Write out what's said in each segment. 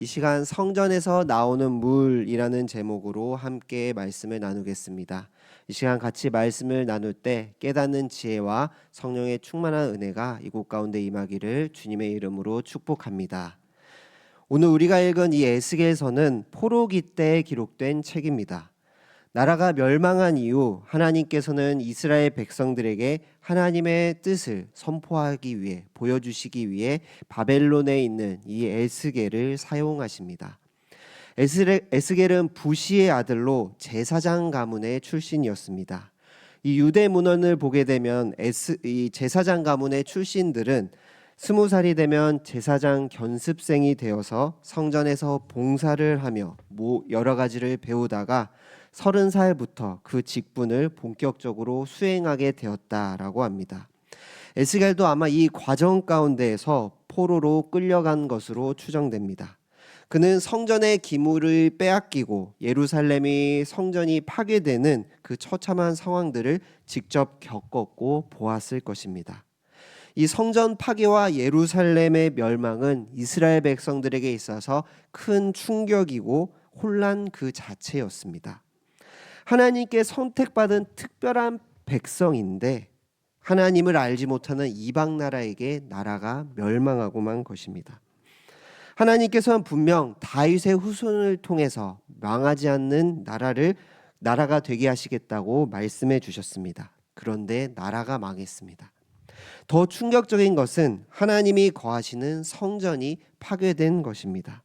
이 시간 성전에서 나오는 물이라는 제목으로 함께 말씀을 나누겠습니다. 이 시간 같이 말씀을 나눌 때 깨닫는 지혜와 성령의 충만한 은혜가 이곳 가운데 임하기를 주님의 이름으로 축복합니다. 오늘 우리가 읽은 이 에스겔서는 포로기 때 기록된 책입니다. 나라가 멸망한 이후 하나님께서는 이스라엘 백성들에게 하나님의 뜻을 선포하기 위해 보여주시기 위해 바벨론에 있는 이 에스겔을 사용하십니다. 에스겔은 부시의 아들로 제사장 가문의 출신이었습니다. 이 유대 문헌을 보게 되면 이 제사장 가문의 출신들은 20살이 되면 제사장 견습생이 되어서 성전에서 봉사를 하며 여러 가지를 배우다가 30살부터 그 직분을 본격적으로 수행하게 되었다라고 합니다. 에스겔도 아마 이 과정 가운데에서 포로로 끌려간 것으로 추정됩니다. 그는 성전의 기물을 빼앗기고 예루살렘이 성전이 파괴되는 그 처참한 상황들을 직접 겪었고 보았을 것입니다. 이 성전 파괴와 예루살렘의 멸망은 이스라엘 백성들에게 있어서 큰 충격이고 혼란 그 자체였습니다. 하나님께 선택받은 특별한 백성인데 하나님을 알지 못하는 이방 나라에게 나라가 멸망하고만 것입니다. 하나님께서는 분명 다윗의 후손을 통해서 망하지 않는 나라가 되게 하시겠다고 말씀해 주셨습니다. 그런데 나라가 망했습니다. 더 충격적인 것은 하나님이 거하시는 성전이 파괴된 것입니다.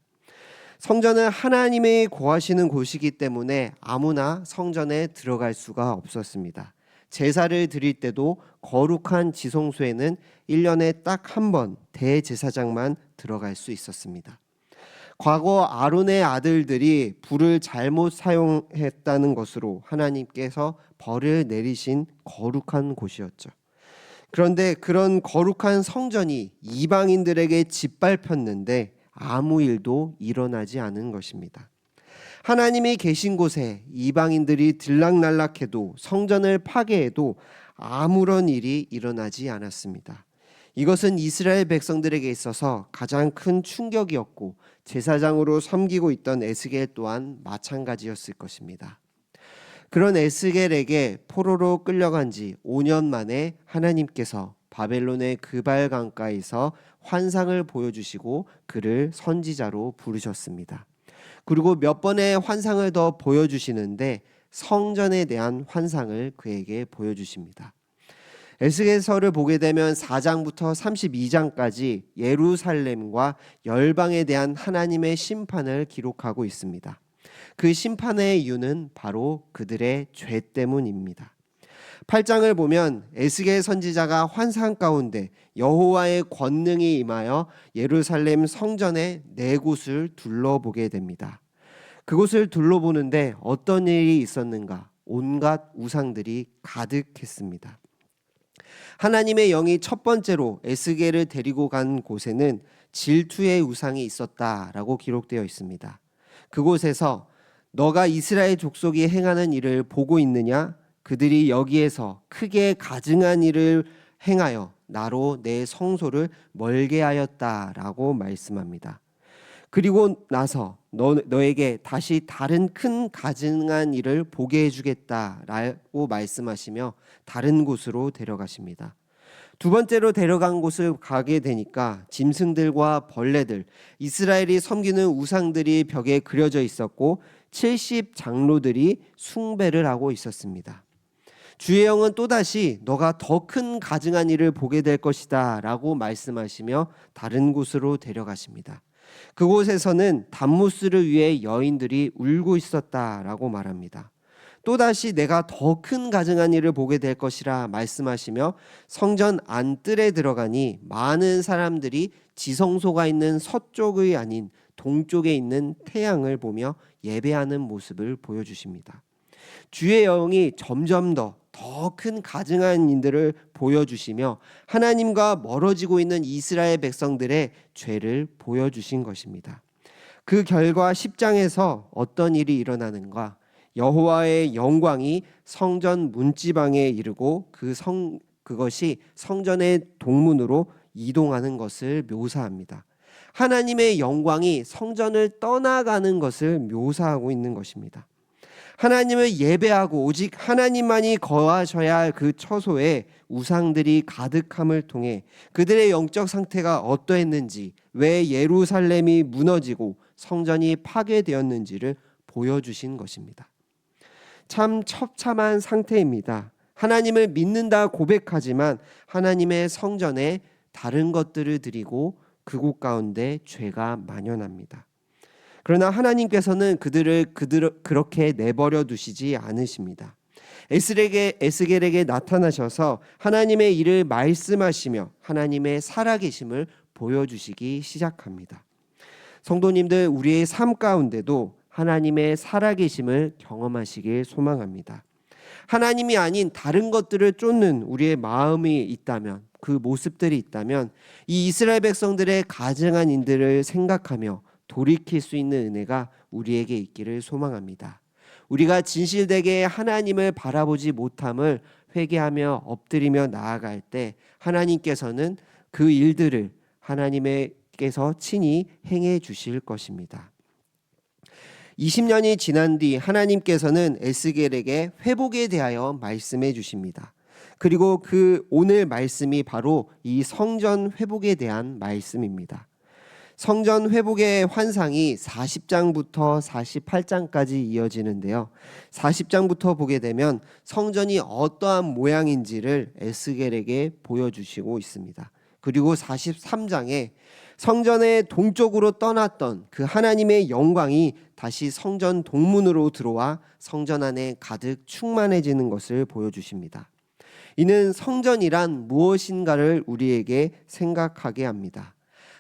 성전은 하나님이 거하시는 곳이기 때문에 아무나 성전에 들어갈 수가 없었습니다. 제사를 드릴 때도 거룩한 지성소에는 1년에 딱 한 번 대제사장만 들어갈 수 있었습니다. 과거 아론의 아들들이 불을 잘못 사용했다는 것으로 하나님께서 벌을 내리신 거룩한 곳이었죠. 그런데 그런 거룩한 성전이 이방인들에게 짓밟혔는데 아무 일도 일어나지 않은 것입니다. 하나님이 계신 곳에 이방인들이 들락날락해도 성전을 파괴해도 아무런 일이 일어나지 않았습니다. 이것은 이스라엘 백성들에게 있어서 가장 큰 충격이었고 제사장으로 섬기고 있던 에스겔 또한 마찬가지였을 것입니다. 그런 에스겔에게 포로로 끌려간 지 5년 만에 하나님께서 바벨론의 그발 강가에서 환상을 보여주시고 그를 선지자로 부르셨습니다. 그리고 몇 번의 환상을 더 보여주시는데 성전에 대한 환상을 그에게 보여주십니다. 에스겔서를 보게 되면 4장부터 32장까지 예루살렘과 열방에 대한 하나님의 심판을 기록하고 있습니다. 그 심판의 이유는 바로 그들의 죄 때문입니다. 8장을 보면 에스겔 선지자가 환상 가운데 여호와의 권능이 임하여 예루살렘 성전의 4곳을 둘러보게 됩니다. 그곳을 둘러보는데 어떤 일이 있었는가? 온갖 우상들이 가득했습니다. 하나님의 영이 첫 번째로 에스겔을 데리고 간 곳에는 질투의 우상이 있었다라고 기록되어 있습니다. 그곳에서 너가 이스라엘 족속이 행하는 일을 보고 있느냐? 그들이 여기에서 크게 가증한 일을 행하여 나로 내 성소를 멀게 하였다라고 말씀합니다. 그리고 나서 너에게 다시 다른 큰 가증한 일을 보게 해주겠다라고 말씀하시며 다른 곳으로 데려가십니다. 두 번째로 데려간 곳을 가게 되니까 짐승들과 벌레들, 이스라엘이 섬기는 우상들이 벽에 그려져 있었고 70 장로들이 숭배를 하고 있었습니다. 주의 영은 또다시 너가 더 큰 가증한 일을 보게 될 것이다 라고 말씀하시며 다른 곳으로 데려가십니다. 그곳에서는 단무스를 위해 여인들이 울고 있었다라고 말합니다. 또다시 내가 더 큰 가증한 일을 보게 될 것이라 말씀하시며 성전 안뜰에 들어가니 많은 사람들이 지성소가 있는 서쪽이 아닌 동쪽에 있는 태양을 보며 예배하는 모습을 보여주십니다. 주의 영이 점점 더 큰 가증한 일들을 보여주시며 하나님과 멀어지고 있는 이스라엘 백성들의 죄를 보여주신 것입니다. 그 결과 10장에서 어떤 일이 일어나는가? 여호와의 영광이 성전 문지방에 이르고 그것이 성전의 동문으로 이동하는 것을 묘사합니다. 하나님의 영광이 성전을 떠나가는 것을 묘사하고 있는 것입니다. 하나님을 예배하고 오직 하나님만이 거하셔야 할 그 처소에 우상들이 가득함을 통해 그들의 영적 상태가 어떠했는지, 왜 예루살렘이 무너지고 성전이 파괴되었는지를 보여주신 것입니다. 참 처참한 상태입니다. 하나님을 믿는다 고백하지만 하나님의 성전에 다른 것들을 드리고 그곳 가운데 죄가 만연합니다. 그러나 하나님께서는 그들을 그렇게 내버려 두시지 않으십니다. 에스겔에게 나타나셔서 하나님의 일을 말씀하시며 하나님의 살아계심을 보여주시기 시작합니다. 성도님들, 우리의 삶 가운데도 하나님의 살아계심을 경험하시길 소망합니다. 하나님이 아닌 다른 것들을 쫓는 우리의 마음이 있다면, 그 모습들이 있다면 이 이스라엘 백성들의 가증한 인들을 생각하며 돌이킬 수 있는 은혜가 우리에게 있기를 소망합니다. 우리가 진실되게 하나님을 바라보지 못함을 회개하며 엎드리며 나아갈 때 하나님께서는 그 일들을 하나님께서 친히 행해 주실 것입니다. 20년이 지난 뒤 하나님께서는 에스겔에게 회복에 대하여 말씀해 주십니다. 그리고 그 오늘 말씀이 바로 이 성전 회복에 대한 말씀입니다. 성전 회복의 환상이 40장부터 48장까지 이어지는데요. 40장부터 보게 되면 성전이 어떠한 모양인지를 에스겔에게 보여주시고 있습니다. 그리고 43장에 성전의 동쪽으로 떠났던 그 하나님의 영광이 다시 성전 동문으로 들어와 성전 안에 가득 충만해지는 것을 보여주십니다. 이는 성전이란 무엇인가를 우리에게 생각하게 합니다.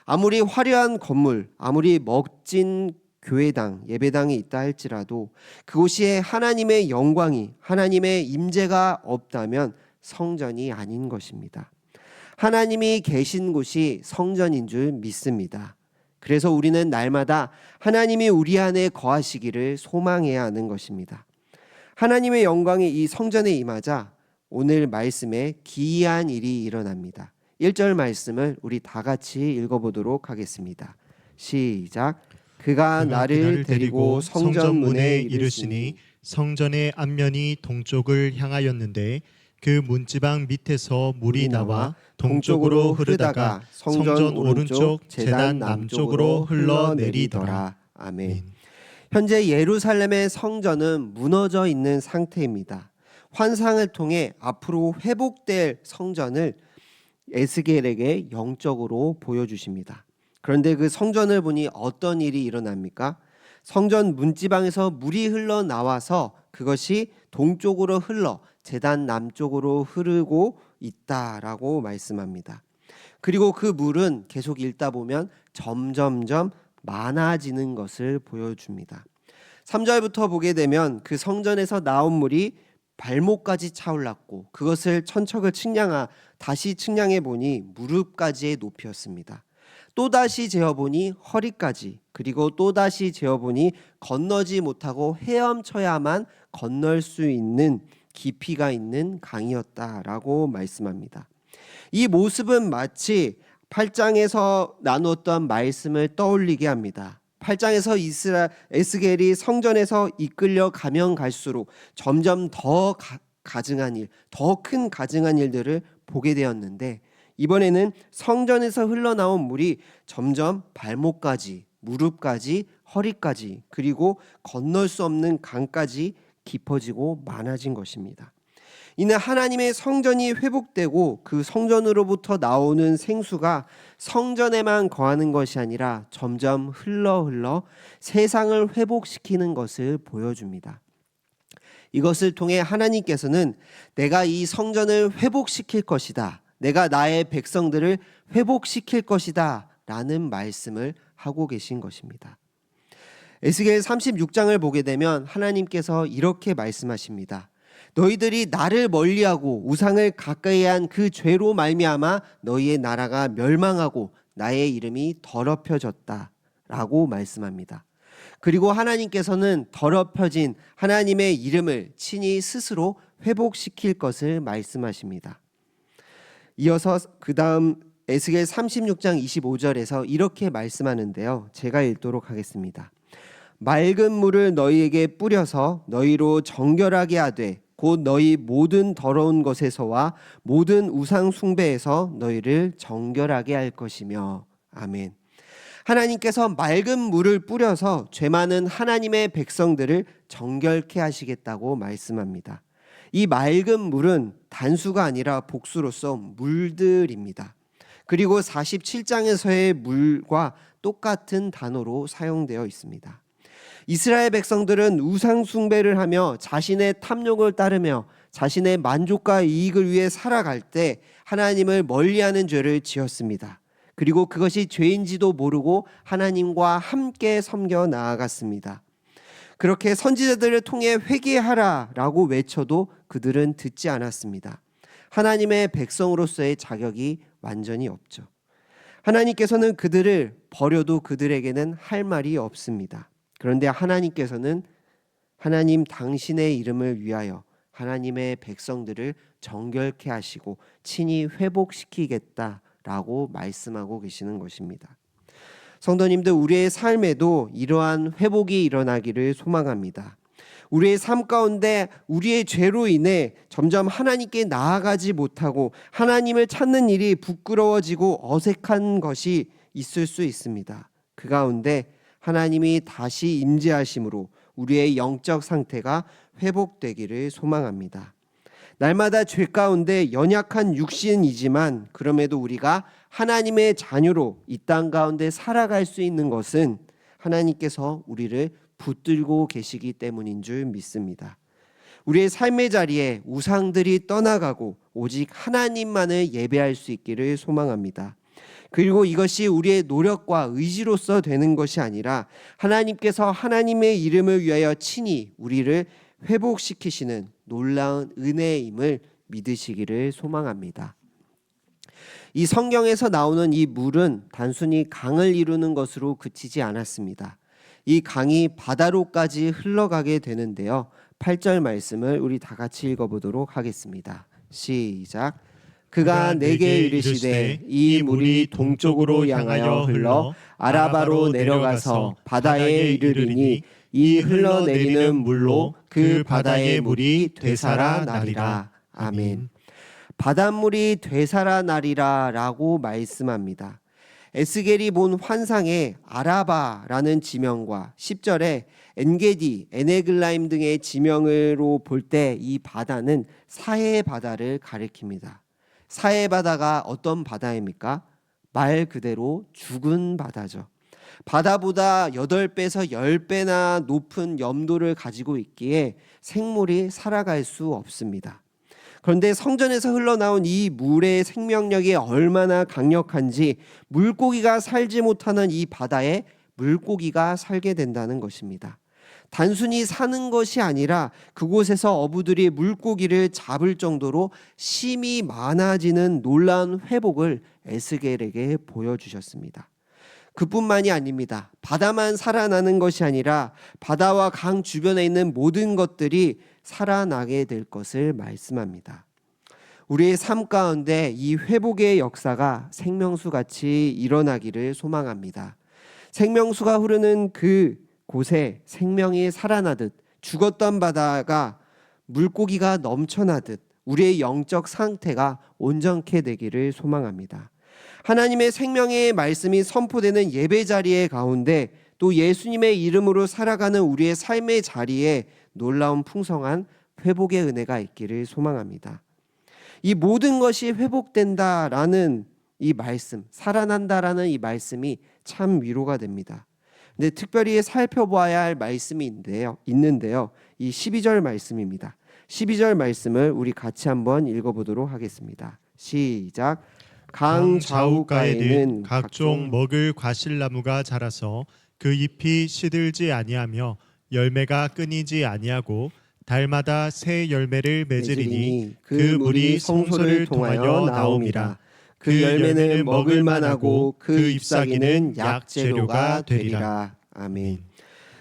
아무리 화려한 건물, 아무리 멋진 교회당, 예배당이 있다 할지라도 그곳이 하나님의 영광이, 하나님의 임재가 없다면 성전이 아닌 것입니다. 하나님이 계신 곳이 성전인 줄 믿습니다. 그래서 우리는 날마다 하나님이 우리 안에 거하시기를 소망해야 하는 것입니다. 하나님의 영광이 이 성전에 임하자 오늘 말씀에 기이한 일이 일어납니다. 1절 말씀을 우리 다 같이 읽어보도록 하겠습니다. 시작. 그가 나를 데리고 성전 문에 이르시니 성전의 앞면이 동쪽을 향하였는데 그 문지방 밑에서 물이 나와 동쪽으로 흐르다가 성전 오른쪽 제단 남쪽으로 흘러내리더라. 아멘. 현재 예루살렘의 성전은 무너져 있는 상태입니다. 환상을 통해 앞으로 회복될 성전을 에스겔에게 영적으로 보여주십니다. 그런데 그 성전을 보니 어떤 일이 일어납니까? 성전 문지방에서 물이 흘러나와서 그것이 동쪽으로 흘러 제단 남쪽으로 흐르고 있다라고 말씀합니다. 그리고 그 물은 계속 읽다 보면 점점점 많아지는 것을 보여줍니다. 3절부터 보게 되면 그 성전에서 나온 물이 발목까지 차올랐고 그것을 천척을 다시 측량해 보니 무릎까지의 높이였습니다. 또다시 재어보니 허리까지, 그리고 또다시 재어보니 건너지 못하고 헤엄쳐야만 건널 수 있는 깊이가 있는 강이었다라고 말씀합니다. 이 모습은 마치 8장에서 나누었던 말씀을 떠올리게 합니다. 8장에서 에스겔이 성전에서 이끌려 가면 갈수록 점점 더 가증한 일, 더 큰 가증한 일들을 보게 되었는데 이번에는 성전에서 흘러나온 물이 점점 발목까지, 무릎까지, 허리까지, 그리고 건널 수 없는 강까지 깊어지고 많아진 것입니다. 이는 하나님의 성전이 회복되고 그 성전으로부터 나오는 생수가 성전에만 거하는 것이 아니라 점점 흘러 세상을 회복시키는 것을 보여줍니다. 이것을 통해 하나님께서는 내가 이 성전을 회복시킬 것이다, 내가 나의 백성들을 회복시킬 것이다 라는 말씀을 하고 계신 것입니다. 에스겔 36장을 보게 되면 하나님께서 이렇게 말씀하십니다. 너희들이 나를 멀리하고 우상을 가까이한 그 죄로 말미암아 너희의 나라가 멸망하고 나의 이름이 더럽혀졌다 라고 말씀합니다. 그리고 하나님께서는 더럽혀진 하나님의 이름을 친히 스스로 회복시킬 것을 말씀하십니다. 이어서 그 다음 에스겔 36장 25절에서 이렇게 말씀하는데요. 제가 읽도록 하겠습니다. 맑은 물을 너희에게 뿌려서 너희로 정결하게 하되 곧 너희 모든 더러운 것에서와 모든 우상 숭배에서 너희를 정결하게 할 것이며. 아멘. 하나님께서 맑은 물을 뿌려서 죄 많은 하나님의 백성들을 정결케 하시겠다고 말씀합니다. 이 맑은 물은 단수가 아니라 복수로서 물들입니다. 그리고 47장에서의 물과 똑같은 단어로 사용되어 있습니다. 이스라엘 백성들은 우상 숭배를 하며 자신의 탐욕을 따르며 자신의 만족과 이익을 위해 살아갈 때 하나님을 멀리하는 죄를 지었습니다. 그리고 그것이 죄인지도 모르고 하나님과 함께 섬겨 나아갔습니다. 그렇게 선지자들을 통해 회개하라라고 외쳐도 그들은 듣지 않았습니다. 하나님의 백성으로서의 자격이 완전히 없죠. 하나님께서는 그들을 버려도 그들에게는 할 말이 없습니다. 그런데 하나님께서는 하나님 당신의 이름을 위하여 하나님의 백성들을 정결케 하시고 친히 회복시키겠다라고 말씀하고 계시는 것입니다. 성도님들, 우리의 삶에도 이러한 회복이 일어나기를 소망합니다. 우리의 삶 가운데 우리의 죄로 인해 점점 하나님께 나아가지 못하고 하나님을 찾는 일이 부끄러워지고 어색한 것이 있을 수 있습니다. 그 가운데 하나님이 다시 임재하심으로 우리의 영적 상태가 회복되기를 소망합니다. 날마다 죄 가운데 연약한 육신이지만 그럼에도 우리가 하나님의 자녀로 이 땅 가운데 살아갈 수 있는 것은 하나님께서 우리를 붙들고 계시기 때문인 줄 믿습니다. 우리의 삶의 자리에 우상들이 떠나가고 오직 하나님만을 예배할 수 있기를 소망합니다. 그리고 이것이 우리의 노력과 의지로서 되는 것이 아니라 하나님께서 하나님의 이름을 위하여 친히 우리를 회복시키시는 놀라운 은혜임을 믿으시기를 소망합니다. 이 성경에서 나오는 이 물은 단순히 강을 이루는 것으로 그치지 않았습니다. 이 강이 바다로까지 흘러가게 되는데요. 8절 말씀을 우리 다 같이 읽어보도록 하겠습니다. 시작. 그가 내게 이르시되 이 물이 동쪽으로 향하여 흘러 아라바로 내려가서 바다에 이르리니 이 흘러내리는 물로 그 바다의 물이 되살아나리라. 아멘. 바닷물이 되살아나리라 라고 말씀합니다. 에스겔이 본 환상의 아라바라는 지명과 10절에 엔게디, 에네글라임 등의 지명으로 볼 때 이 바다는 사해 바다를 가리킵니다. 사해 바다가 어떤 바다입니까? 말 그대로 죽은 바다죠. 바다보다 8배에서 10배나 높은 염도를 가지고 있기에 생물이 살아갈 수 없습니다. 그런데 성전에서 흘러나온 이 물의 생명력이 얼마나 강력한지 물고기가 살지 못하는 이 바다에 물고기가 살게 된다는 것입니다. 단순히 사는 것이 아니라 그곳에서 어부들이 물고기를 잡을 정도로 심이 많아지는 놀라운 회복을 에스겔에게 보여주셨습니다. 그뿐만이 아닙니다. 바다만 살아나는 것이 아니라 바다와 강 주변에 있는 모든 것들이 살아나게 될 것을 말씀합니다. 우리의 삶 가운데 이 회복의 역사가 생명수같이 일어나기를 소망합니다. 생명수가 흐르는 그 곳에 생명이 살아나듯 죽었던 바다가 물고기가 넘쳐나듯 우리의 영적 상태가 온전케 되기를 소망합니다. 하나님의 생명의 말씀이 선포되는 예배 자리의 가운데 또 예수님의 이름으로 살아가는 우리의 삶의 자리에 놀라운 풍성한 회복의 은혜가 있기를 소망합니다. 이 모든 것이 회복된다라는 이 말씀, 살아난다라는 이 말씀이 참 위로가 됩니다. 근데 특별히 살펴보아야 할 말씀이 있는데요. 이 12절 말씀입니다. 12절 말씀을 우리 같이 한번 읽어보도록 하겠습니다. 시작. 강 좌우가에는 각종 먹을 과실나무가 자라서 그 잎이 시들지 아니하며 열매가 끊이지 아니하고 달마다 새 열매를 맺으리니 그 물이 성소를 통하여 나옴이라. 그 열매는 먹을 만하고 그 잎사귀는 약재료가 되리라. 아멘.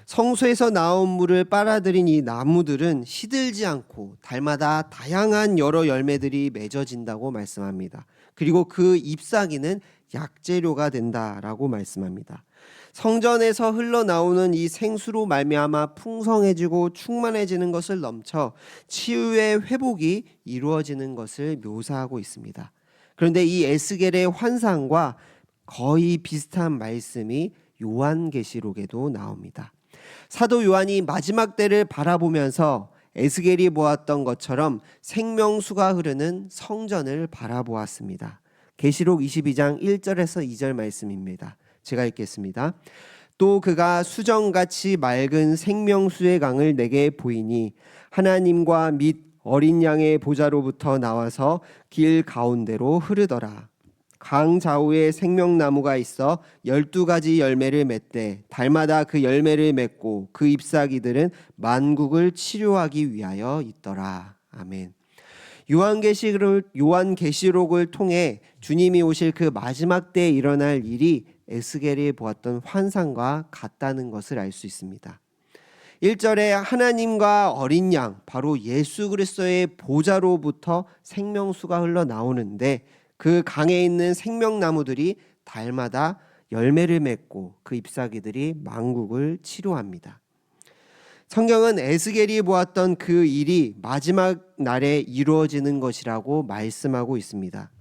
성소에서 나온 물을 빨아들인 이 나무들은 시들지 않고 달마다 다양한 여러 열매들이 맺어진다고 말씀합니다. 그리고 그 잎사귀는 약재료가 된다라고 말씀합니다. 성전에서 흘러나오는 이 생수로 말미암아 풍성해지고 충만해지는 것을 넘쳐 치유의 회복이 이루어지는 것을 묘사하고 있습니다. 그런데 이 에스겔의 환상과 거의 비슷한 말씀이 요한계시록에도 나옵니다. 사도 요한이 마지막 때를 바라보면서 에스겔이 보았던 것처럼 생명수가 흐르는 성전을 바라보았습니다. 계시록 22장 1절에서 2절 말씀입니다. 제가 읽겠습니다. 또 그가 수정같이 맑은 생명수의 강을 내게 보이니 하나님과 및 어린 양의 보좌로부터 나와서 길 가운데로 흐르더라. 강 좌우에 생명나무가 있어 12가지 열매를 맺되 달마다 그 열매를 맺고 그 잎사귀들은 만국을 치료하기 위하여 있더라. 아멘. 요한계시록을 통해 주님이 오실 그 마지막 때에 일어날 일이 에스겔이 보았던 환상과 같다는 것을 알 수 있습니다. 1절에 하나님과 어린 양, 바로 예수 그리스도의 보좌로부터 생명수가 흘러나오는데 그 강에 있는 생명나무들이 달마다 열매를 맺고 그 잎사귀들이 만국을 치료합니다. 성경은 에스겔이 보았던 그 일이 마지막 날에 이루어지는 것이라고 말씀하고 있습니다.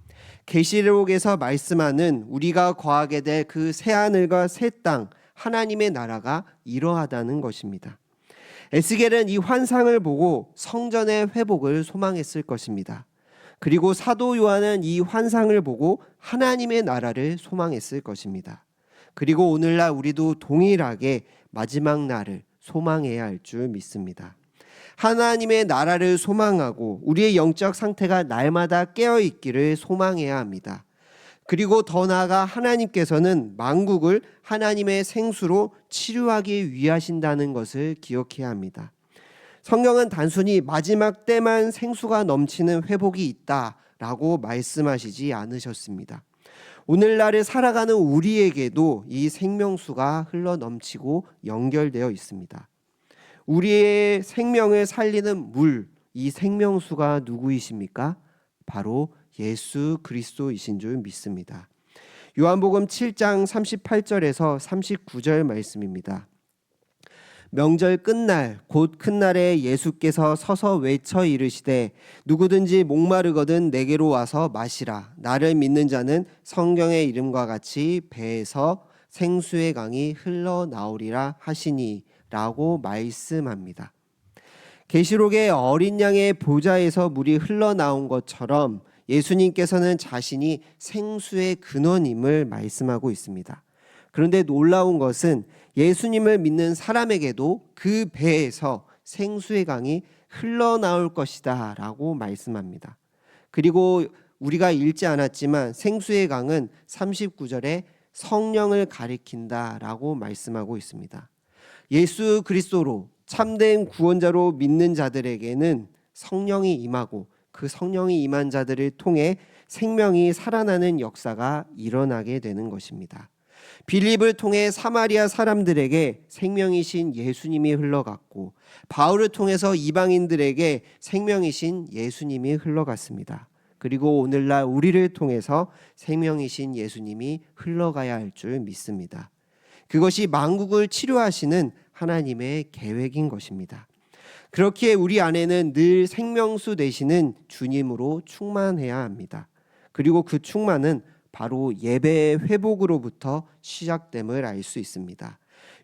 계시록에서 말씀하는 우리가 거하게 될 그 새하늘과 새 땅, 하나님의 나라가 이러하다는 것입니다. 에스겔은 이 환상을 보고 성전의 회복을 소망했을 것입니다. 그리고 사도 요한은 이 환상을 보고 하나님의 나라를 소망했을 것입니다. 그리고 오늘날 우리도 동일하게 마지막 날을 소망해야 할 줄 믿습니다. 하나님의 나라를 소망하고 우리의 영적 상태가 날마다 깨어있기를 소망해야 합니다. 그리고 더 나아가 하나님께서는 만국을 하나님의 생수로 치료하기 위하신다는 것을 기억해야 합니다. 성경은 단순히 마지막 때만 생수가 넘치는 회복이 있다라고 말씀하시지 않으셨습니다. 오늘날을 살아가는 우리에게도 이 생명수가 흘러넘치고 연결되어 있습니다. 우리의 생명을 살리는 물, 이 생명수가 누구이십니까? 바로 예수 그리스도이신 줄 믿습니다. 요한복음 7장 38절에서 39절 말씀입니다. 명절 끝날 곧 큰 날에 예수께서 서서 외쳐 이르시되 누구든지 목마르거든 내게로 와서 마시라. 나를 믿는 자는 성경의 이름과 같이 배에서 생수의 강이 흘러나오리라 하시니 라고 말씀합니다. 계시록의 어린 양의 보좌에서 물이 흘러나온 것처럼 예수님께서는 자신이 생수의 근원임을 말씀하고 있습니다. 그런데 놀라운 것은 예수님을 믿는 사람에게도 그 배에서 생수의 강이 흘러나올 것이다 라고 말씀합니다. 그리고 우리가 읽지 않았지만 생수의 강은 39절에 성령을 가리킨다 라고 말씀하고 있습니다. 예수 그리스도로 참된 구원자로 믿는 자들에게는 성령이 임하고 그 성령이 임한 자들을 통해 생명이 살아나는 역사가 일어나게 되는 것입니다. 빌립을 통해 사마리아 사람들에게 생명이신 예수님이 흘러갔고 바울을 통해서 이방인들에게 생명이신 예수님이 흘러갔습니다. 그리고 오늘날 우리를 통해서 생명이신 예수님이 흘러가야 할 줄 믿습니다. 그것이 만국을 치료하시는 하나님의 계획인 것입니다. 그렇기에 우리 안에는 늘 생명수 되시는 주님으로 충만해야 합니다. 그리고 그 충만은 바로 예배의 회복으로부터 시작됨을 알 수 있습니다.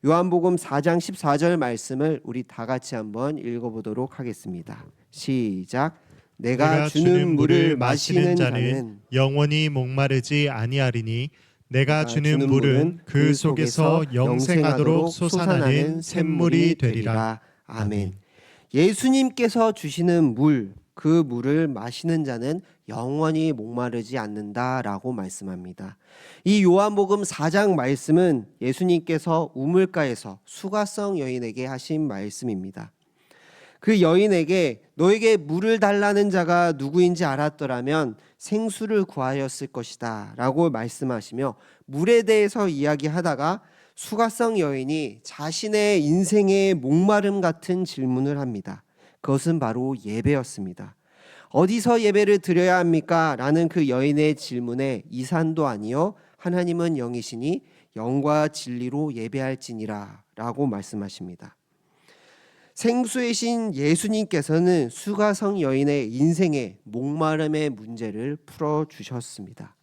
요한복음 4장 14절 말씀을 우리 다 같이 한번 읽어보도록 하겠습니다. 시작. 내가 주는 물을 마시는 자는 영원히 목마르지 아니하리니 내가 주는 물은 그 속에서 영생하도록 솟아나는 샘물이 되리라. 아멘. 예수님께서 주시는 물, 그 물을 마시는 자는 영원히 목마르지 않는다라고 말씀합니다. 이 요한복음 4장 말씀은 예수님께서 우물가에서 수가성 여인에게 하신 말씀입니다. 그 여인에게 너에게 물을 달라는 자가 누구인지 알았더라면 생수를 구하였을 것이다 라고 말씀하시며 물에 대해서 이야기하다가 수가성 여인이 자신의 인생의 목마름 같은 질문을 합니다. 그것은 바로 예배였습니다. 어디서 예배를 드려야 합니까? 라는 그 여인의 질문에 이 산도 아니요 하나님은 영이시니 영과 진리로 예배할지니라 라고 말씀하십니다. 생수의 신 예수님께서는 수가성 여인의 인생의 목마름의 문제를 풀어주셨습니다.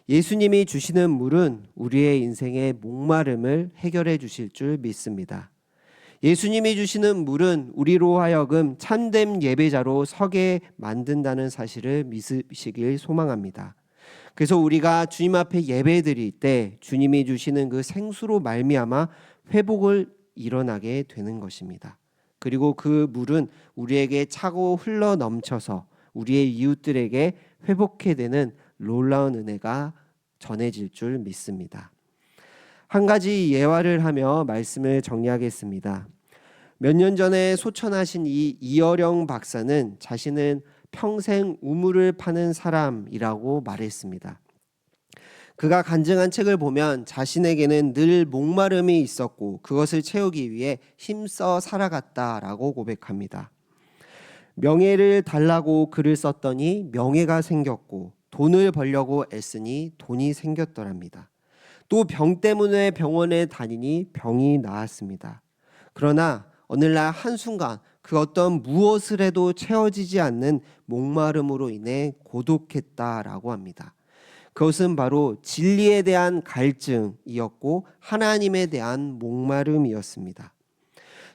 예수님이 주시는 물은 우리의 인생의 목마름을 해결해 주실 줄 믿습니다. 예수님이 주시는 물은 우리로 하여금 참된 예배자로 서게 만든다는 사실을 믿으시길 소망합니다. 그래서 우리가 주님 앞에 예배드릴 때 주님이 주시는 그 생수로 말미암아 회복을 일어나게 되는 것입니다. 그리고 그 물은 우리에게 차고 흘러 넘쳐서 우리의 이웃들에게 회복해 되는 놀라운 은혜가 전해질 줄 믿습니다. 한 가지 예화를 하며 말씀을 정리하겠습니다. 몇 년 전에 소천하신 이 이어령 박사는 자신은 평생 우물을 파는 사람이라고 말했습니다. 그가 간증한 책을 보면 자신에게는 늘 목마름이 있었고 그것을 채우기 위해 힘써 살아갔다라고 고백합니다. 명예를 달라고 글을 썼더니 명예가 생겼고 돈을 벌려고 애쓰니 돈이 생겼더랍니다. 또 병 때문에 병원에 다니니 병이 나았습니다. 그러나 오늘날 한순간 그 어떤 무엇을 해도 채워지지 않는 목마름으로 인해 고독했다라고 합니다. 그것은 바로 진리에 대한 갈증이었고 하나님에 대한 목마름이었습니다.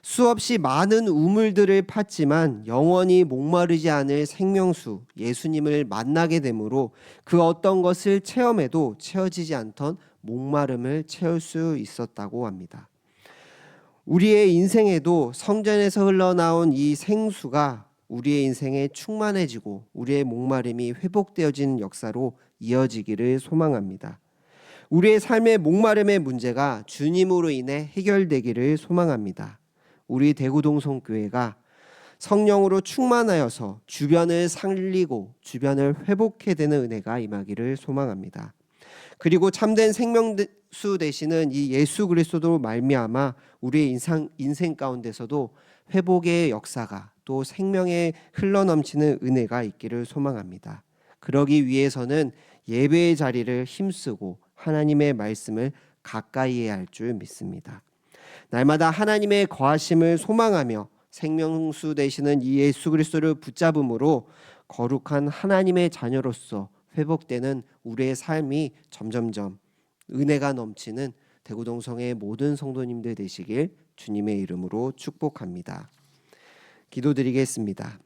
수없이 많은 우물들을 팠지만 영원히 목마르지 않을 생명수 예수님을 만나게 되므로 그 어떤 것을 체험해도 채워지지 않던 목마름을 채울 수 있었다고 합니다. 우리의 인생에도 성전에서 흘러나온 이 생수가 우리의 인생에 충만해지고 우리의 목마름이 회복되어지는 역사로 이어지기를 소망합니다. 우리의 삶의 목마름의 문제가 주님으로 인해 해결되기를 소망합니다. 우리 대구동성교회가 성령으로 충만하여서 주변을 살리고 주변을 회복해 되는 은혜가 임하기를 소망합니다. 그리고 참된 생명수 되시는 이 예수 그리스도로 말미암아 우리의 인생 가운데서도 회복의 역사가 또 생명에 흘러넘치는 은혜가 있기를 소망합니다. 그러기 위해서는 예배의 자리를 힘쓰고 하나님의 말씀을 가까이 해야 할 줄 믿습니다. 날마다 하나님의 거하심을 소망하며 생명수 되시는 이 예수 그리스도를 붙잡음으로 거룩한 하나님의 자녀로서 회복되는 우리의 삶이 점점점 은혜가 넘치는 대구동성의 모든 성도님들 되시길 주님의 이름으로 축복합니다. 기도드리겠습니다.